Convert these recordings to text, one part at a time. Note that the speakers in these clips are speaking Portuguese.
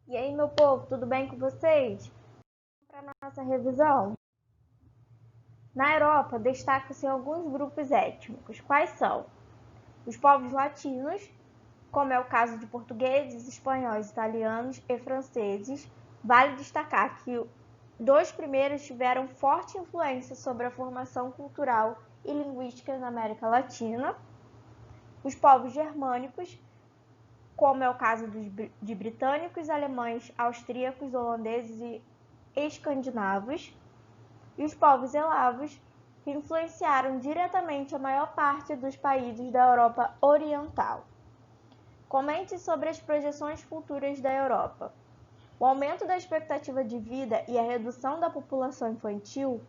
E aí, meu povo, tudo bem com vocês? Para nossa revisão. Na Europa, destacam-se alguns grupos étnicos. Quais são? Os povos latinos, como é o caso de portugueses, espanhóis, italianos e franceses. Vale destacar que dois primeiros tiveram forte influência sobre a formação cultural e linguística na América Latina. Os povos germânicos, como é o caso de britânicos, alemães, austríacos, holandeses e escandinavos, e os povos eslavos, que influenciaram diretamente a maior parte dos países da Europa Oriental. Comente sobre as projeções futuras da Europa. O aumento da expectativa de vida e a redução da população infantil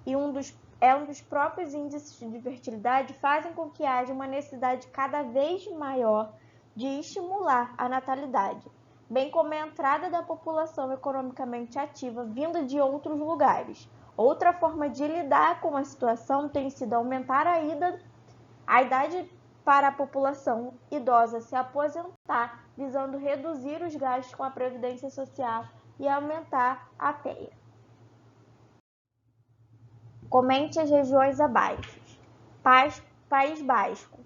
um dos próprios índices de fertilidade fazem com que haja uma necessidade cada vez maior de estimular a natalidade, bem como a entrada da população economicamente ativa vinda de outros lugares. Outra forma de lidar com a situação tem sido aumentar a idade para a população idosa se aposentar, visando reduzir os gastos com a previdência social e aumentar a PEA. Comente as regiões abaixo. País Basco.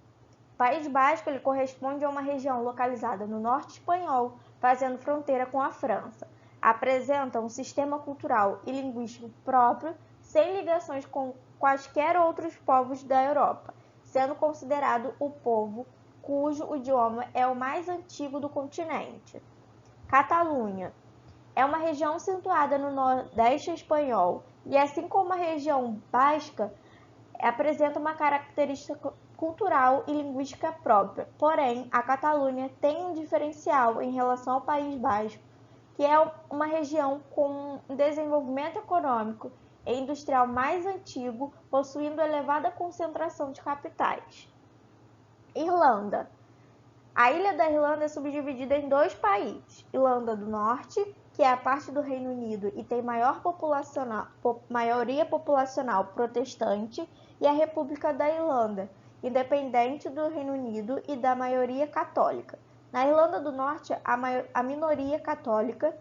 País Basco ele corresponde a uma região localizada no norte espanhol, fazendo fronteira com a França. Apresenta um sistema cultural e linguístico próprio, sem ligações com quaisquer outros povos da Europa, sendo considerado o povo cujo idioma é o mais antigo do continente. Catalunha é uma região situada no nordeste espanhol e, assim como a região basca, apresenta uma característica cultural e linguística própria. Porém, a Catalunha tem um diferencial em relação ao País Basco, que é uma região com um desenvolvimento econômico e industrial mais antigo, possuindo elevada concentração de capitais. Irlanda. A ilha da Irlanda é subdividida em dois países: Irlanda do Norte, que é a parte do Reino Unido e tem maioria populacional protestante, e a República da Irlanda, independente do Reino Unido e da maioria católica. Na Irlanda do Norte, a minoria católica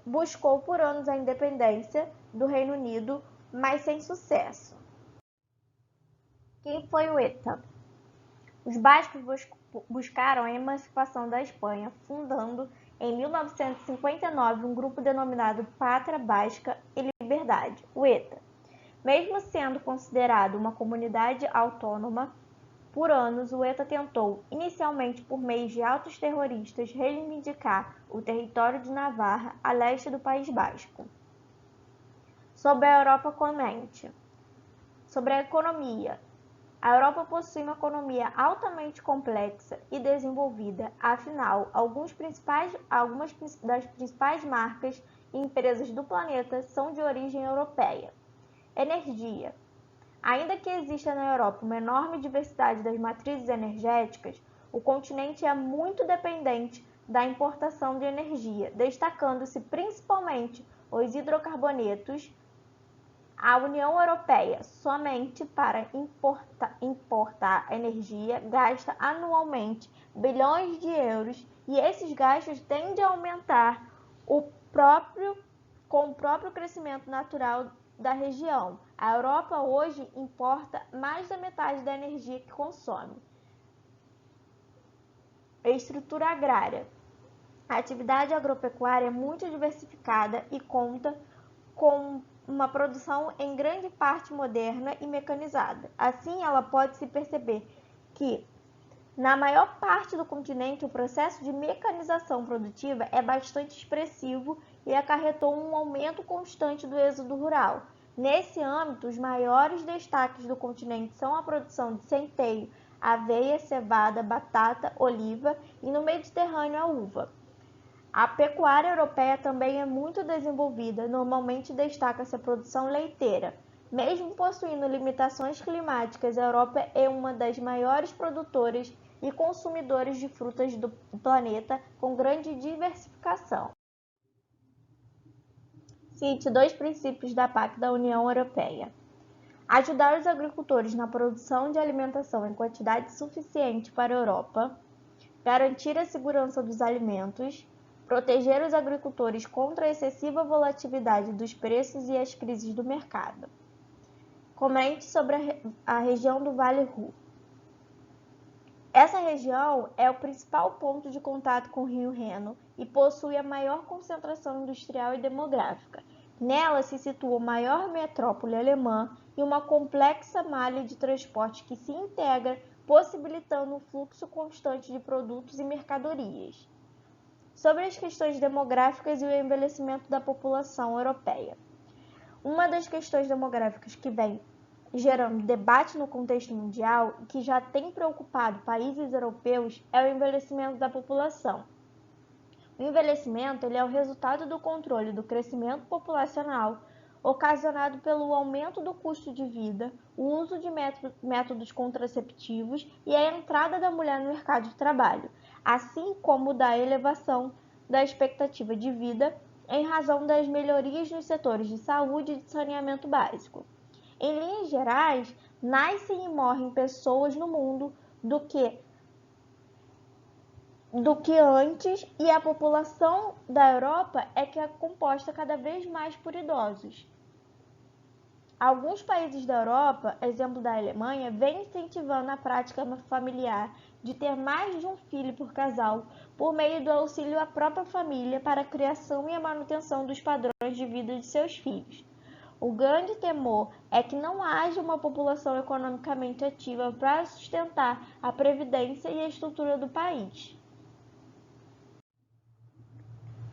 buscou por anos a independência do Reino Unido, mas sem sucesso. Quem foi o ETA? Os bascos buscaram a emancipação da Espanha, fundando em 1959 um grupo denominado Pátria Basca e Liberdade, o ETA. Mesmo sendo considerado uma comunidade autônoma, por anos o ETA tentou, inicialmente por meios de atos terroristas, reivindicar o território de Navarra, a leste do País Basco. Sobre a Europa, comente. Sobre a economia. A Europa possui uma economia altamente complexa e desenvolvida, afinal, algumas das principais marcas e empresas do planeta são de origem europeia. Energia. Ainda que exista na Europa uma enorme diversidade das matrizes energéticas, o continente é muito dependente da importação de energia, destacando-se principalmente os hidrocarbonetos. A União Europeia, somente para importar energia, gasta anualmente bilhões de euros e esses gastos tendem a aumentar com o próprio crescimento natural da região. A Europa hoje importa mais da metade da energia que consome. Estrutura agrária. A atividade agropecuária é muito diversificada e conta com uma produção em grande parte moderna e mecanizada. Assim, ela pode-se perceber que, na maior parte do continente, o processo de mecanização produtiva é bastante expressivo e acarretou um aumento constante do êxodo rural. Nesse âmbito, os maiores destaques do continente são a produção de centeio, aveia, cevada, batata, oliva e, no Mediterrâneo, a uva. A pecuária europeia também é muito desenvolvida, normalmente destaca-se a produção leiteira. Mesmo possuindo limitações climáticas, a Europa é uma das maiores produtoras e consumidores de frutas do planeta, com grande diversificação. Cite 2 princípios da PAC da União Europeia. Ajudar os agricultores na produção de alimentação em quantidade suficiente para a Europa, garantir a segurança dos alimentos, proteger os agricultores contra a excessiva volatilidade dos preços e as crises do mercado. Comente sobre a região do Vale Ruhr. Essa região é o principal ponto de contato com o Rio Reno e possui a maior concentração industrial e demográfica. Nela se situa a maior metrópole alemã e uma complexa malha de transporte que se integra, possibilitando um fluxo constante de produtos e mercadorias. Sobre as questões demográficas e o envelhecimento da população europeia. Uma das questões demográficas que vem gerando debate no contexto mundial e que já tem preocupado países europeus é o envelhecimento da população. O envelhecimento é o resultado do controle do crescimento populacional ocasionado pelo aumento do custo de vida, o uso de métodos contraceptivos e a entrada da mulher no mercado de trabalho, assim como da elevação da expectativa de vida em razão das melhorias nos setores de saúde e de saneamento básico. Em linhas gerais, nascem e morrem pessoas no mundo do que antes, e a população da Europa é composta cada vez mais por idosos. Alguns países da Europa, exemplo da Alemanha, vêm incentivando a prática familiar de ter mais de um filho por casal, por meio do auxílio à própria família para a criação e a manutenção dos padrões de vida de seus filhos. O grande temor é que não haja uma população economicamente ativa para sustentar a previdência e a estrutura do país.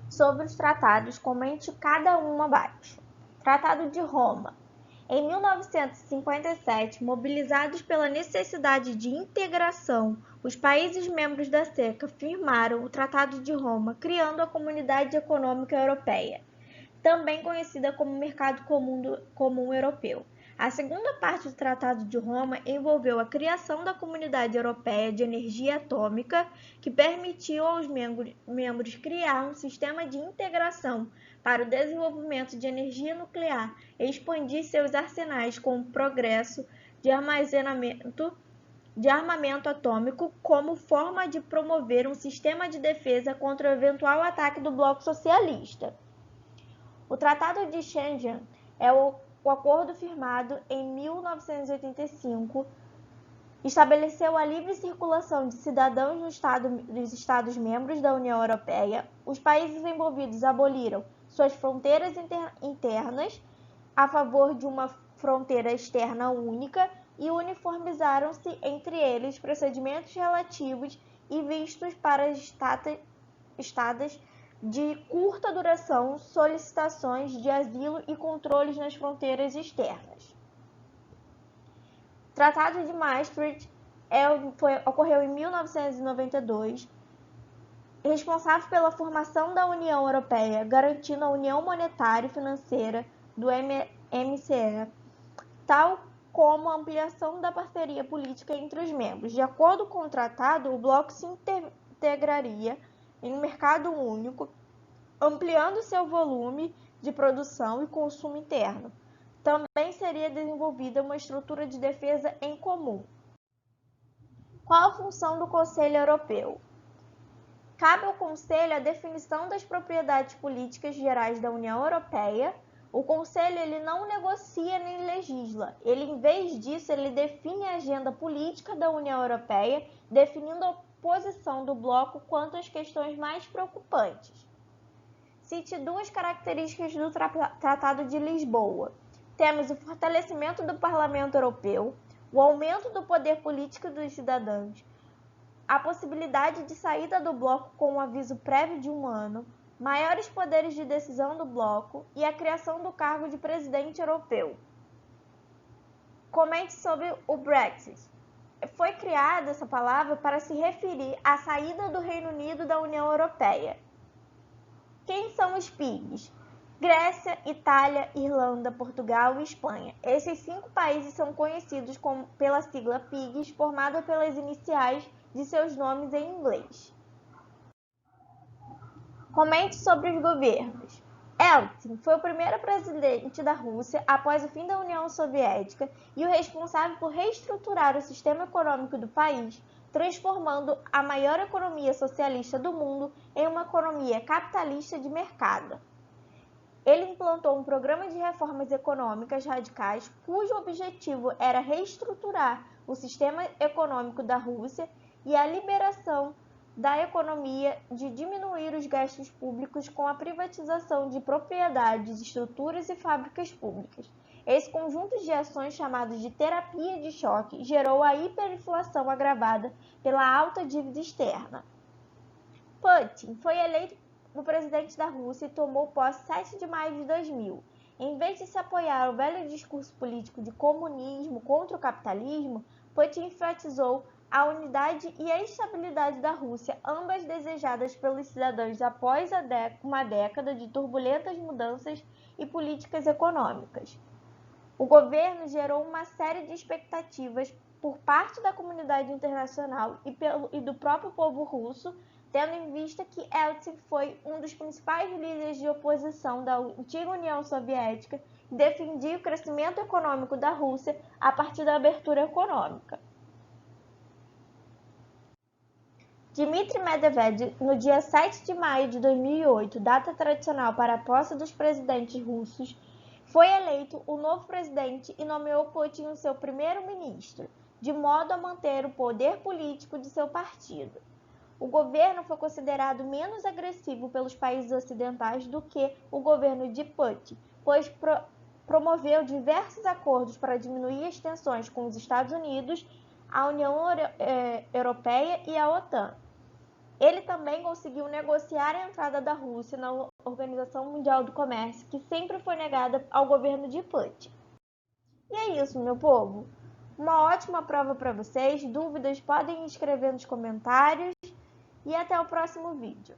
Sobre os tratados, comente cada um abaixo. Tratado de Roma. Em 1957, mobilizados pela necessidade de integração, os países membros da CECA firmaram o Tratado de Roma, criando a Comunidade Econômica Europeia, também conhecida como Mercado Comum Europeu. A segunda parte do Tratado de Roma envolveu a criação da Comunidade Europeia de Energia Atômica, que permitiu aos membros criar um sistema de integração para o desenvolvimento de energia nuclear e expandir seus arsenais com o progresso de armamento atômico como forma de promover um sistema de defesa contra o eventual ataque do bloco socialista. O Tratado de Schengen é o acordo firmado em 1985 estabeleceu a livre circulação de cidadãos dos Estados-membros da União Europeia. Os países envolvidos aboliram suas fronteiras internas a favor de uma fronteira externa única e uniformizaram-se entre eles procedimentos relativos e vistos para estadas de curta duração, solicitações de asilo e controles nas fronteiras externas. O Tratado de Maastricht ocorreu em 1992, responsável pela formação da União Europeia, garantindo a união monetária e financeira do MCE, tal como a ampliação da parceria política entre os membros. De acordo com o tratado, o bloco se integraria em um mercado único, ampliando seu volume de produção e consumo interno. Também seria desenvolvida uma estrutura de defesa em comum. Qual a função do Conselho Europeu? Cabe ao Conselho a definição das propriedades políticas gerais da União Europeia. O Conselho não negocia nem legisla. Em vez disso, ele define a agenda política da União Europeia, definindo a posição do bloco quanto às questões mais preocupantes. Cite duas características do Tratado de Lisboa. Temos o fortalecimento do Parlamento Europeu, o aumento do poder político dos cidadãos, a possibilidade de saída do bloco com um aviso prévio de 1 ano, maiores poderes de decisão do bloco e a criação do cargo de presidente europeu. Comente sobre o Brexit. Foi criada essa palavra para se referir à saída do Reino Unido da União Europeia. Quem são os PIGs? Grécia, Itália, Irlanda, Portugal e Espanha. Esses 5 países são conhecidos pela sigla PIGs, formada pelas iniciais de seus nomes em inglês. Comente sobre os governos. Yeltsin foi o primeiro presidente da Rússia após o fim da União Soviética e o responsável por reestruturar o sistema econômico do país, transformando a maior economia socialista do mundo em uma economia capitalista de mercado. Ele implantou um programa de reformas econômicas radicais, cujo objetivo era reestruturar o sistema econômico da Rússia e a liberação da economia de diminuir os gastos públicos com a privatização de propriedades, estruturas e fábricas públicas. Esse conjunto de ações, chamado de terapia de choque, gerou a hiperinflação agravada pela alta dívida externa. Putin foi eleito o presidente da Rússia e tomou posse 7 de maio de 2000. Em vez de se apoiar ao velho discurso político de comunismo contra o capitalismo, Putin enfatizou a unidade e a estabilidade da Rússia, ambas desejadas pelos cidadãos após uma década de turbulentas mudanças e políticas econômicas. O governo gerou uma série de expectativas por parte da comunidade internacional e do próprio povo russo, tendo em vista que Yeltsin foi um dos principais líderes de oposição da antiga União Soviética e defendia o crescimento econômico da Rússia a partir da abertura econômica. Dmitry Medvedev, no dia 7 de maio de 2008, data tradicional para a posse dos presidentes russos, foi eleito o novo presidente e nomeou Putin o seu primeiro-ministro, de modo a manter o poder político de seu partido. O governo foi considerado menos agressivo pelos países ocidentais do que o governo de Putin, pois promoveu diversos acordos para diminuir as tensões com os Estados Unidos, a União Europeia e a OTAN. Ele também conseguiu negociar a entrada da Rússia na Organização Mundial do Comércio, que sempre foi negada ao governo de Putin. E é isso, meu povo. Uma ótima prova para vocês. Dúvidas podem escrever nos comentários. E até o próximo vídeo.